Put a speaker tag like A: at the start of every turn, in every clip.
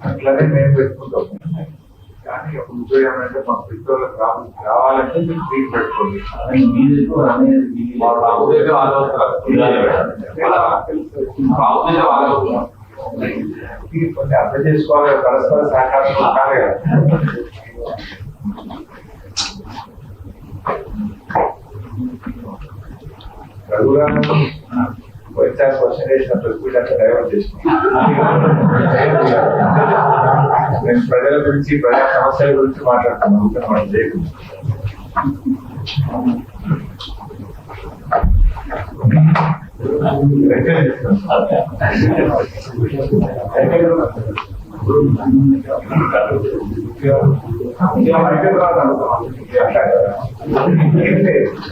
A: అట్లనే మేము పెట్టుకుంటాం. కానీ ఒక ఉద్యోగం అంటే మా పిల్లలకు రావాలంటే మీరు ఫ్రీ పెట్టుకోండి. కొన్ని అర్థం చేసుకోవాలి, పరస్పర సహకారం కాదు కదా. రఘురాను వైఎస్ఆర్ క్వశ్చన్ వేసినప్పుడు డైవర్ట్ చేసుకున్నాను. నేను ప్రజల గురించి, ప్రజా సమస్యల గురించి మాట్లాడుతున్నాను. మనం చేయకుండా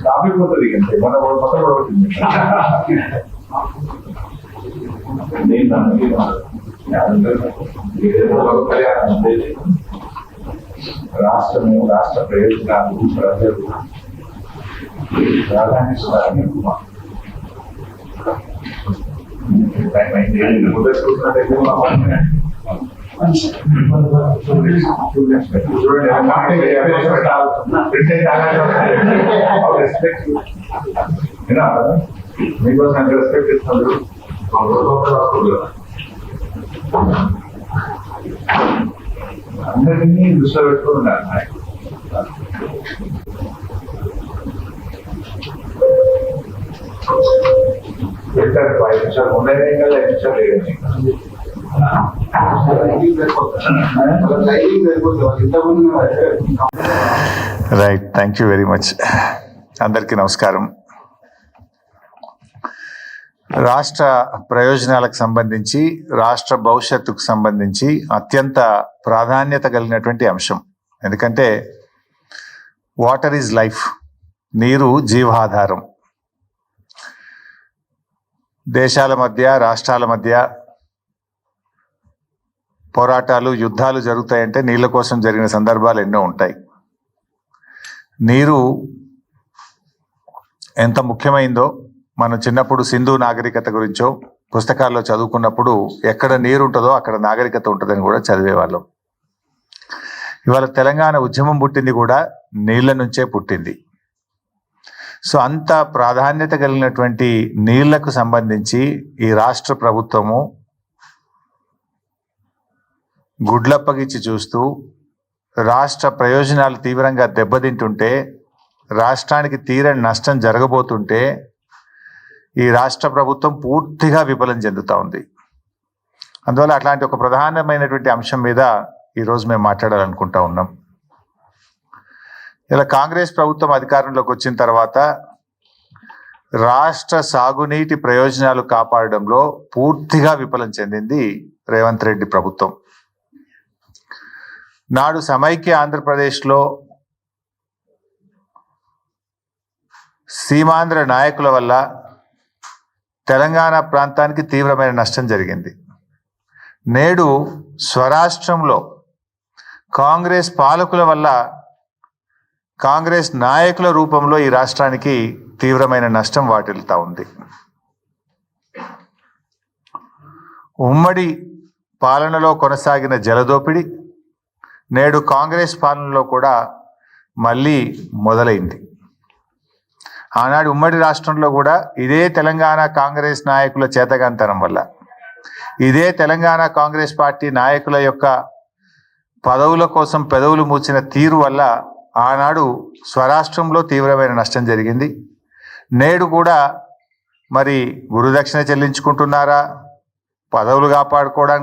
A: టాపిక్ పోతుంది. మన మొత్తం పడుతుంది. రాష్ట్రము, రాష్ట్ర ప్రయోజనాలు, ప్రజలు ప్రాధాన్యత మీకోసం ఎంత రెస్పెక్ట్ ఇస్తున్నారు. అందరినీ దృష్టిలో పెట్టుకుని ఉన్నారు. పెట్టారు 5 నిమిషాలు ఉండేదే కదా, 5 నిమిషాలు లేదండి.
B: Right, thank you very much. అందరికీ నమస్కారం. రాష్ట్ర ప్రయోజనాలకు సంబంధించి, రాష్ట్ర భవిష్యత్తుకు సంబంధించి అత్యంత ప్రాధాన్యత కలిగినటువంటి అంశం. ఎందుకంటే వాటర్ ఈజ్ లైఫ్, నీరు జీవాధారం. దేశాల మధ్య, రాష్ట్రాల మధ్య పోరాటాలు, యుద్ధాలు జరుగుతాయంటే నీళ్ళ కోసం జరిగిన సందర్భాలు ఎన్నో ఉంటాయి. నీరు ఎంత ముఖ్యమైందో మనం చిన్నప్పుడు సింధు నాగరికత గురించో పుస్తకాల్లో చదువుకున్నప్పుడు ఎక్కడ నీరు ఉంటుందో అక్కడ నాగరికత ఉంటుందని కూడా చదివేవాళ్ళం. ఇవాళ తెలంగాణ ఉద్యమం పుట్టింది కూడా నీళ్ళ నుంచే పుట్టింది. సో అంత ప్రాధాన్యత కలిగినటువంటి నీళ్లకు సంబంధించి ఈ రాష్ట్ర ప్రభుత్వము గుడ్లప్పగిచ్చి చూస్తూ రాష్ట్ర ప్రయోజనాలు తీవ్రంగా దెబ్బతింటుంటే, రాష్ట్రానికి తీరని నష్టం జరగబోతుంటే ఈ రాష్ట్ర ప్రభుత్వం పూర్తిగా విఫలం చెందుతూ ఉంది. అందువల్ల అట్లాంటి ఒక ప్రధానమైనటువంటి అంశం మీద ఈరోజు మేము మాట్లాడాలనుకుంటా ఉన్నాం. ఇలా కాంగ్రెస్ ప్రభుత్వం అధికారంలోకి వచ్చిన తర్వాత రాష్ట్ర సాగునీటి ప్రయోజనాలు కాపాడడంలో పూర్తిగా విఫలం చెందింది రేవంత్ రెడ్డి ప్రభుత్వం. నాడు సమైక్య ఆంధ్రప్రదేశ్లో సీమాంధ్ర నాయకుల వల్ల తెలంగాణ ప్రాంతానికి తీవ్రమైన నష్టం జరిగింది. నేడు స్వరాష్ట్రంలో కాంగ్రెస్ పాలకుల వల్ల, కాంగ్రెస్ నాయకుల రూపంలో ఈ రాష్ట్రానికి తీవ్రమైన నష్టం వాటిల్తా ఉంది. ఉమ్మడి పాలనలో కొనసాగిన జలదోపిడి నేడు కాంగ్రెస్ పాలనలో కూడా మళ్ళీ మొదలైంది. ఆనాడు ఉమ్మడి రాష్ట్రంలో కూడా ఇదే తెలంగాణ కాంగ్రెస్ నాయకుల చేతగాంతనం వల్ల, ఇదే తెలంగాణ కాంగ్రెస్ పార్టీ నాయకుల యొక్క పదవుల కోసం పెదవులు మూసిన తీరు వల్ల ఆనాడు స్వరాష్ట్రంలో తీవ్రమైన నష్టం జరిగింది. నేడు కూడా మరి గురుదక్షిణ చెల్లించుకుంటున్నారా, పదవులు కాపాడుకోవడానికి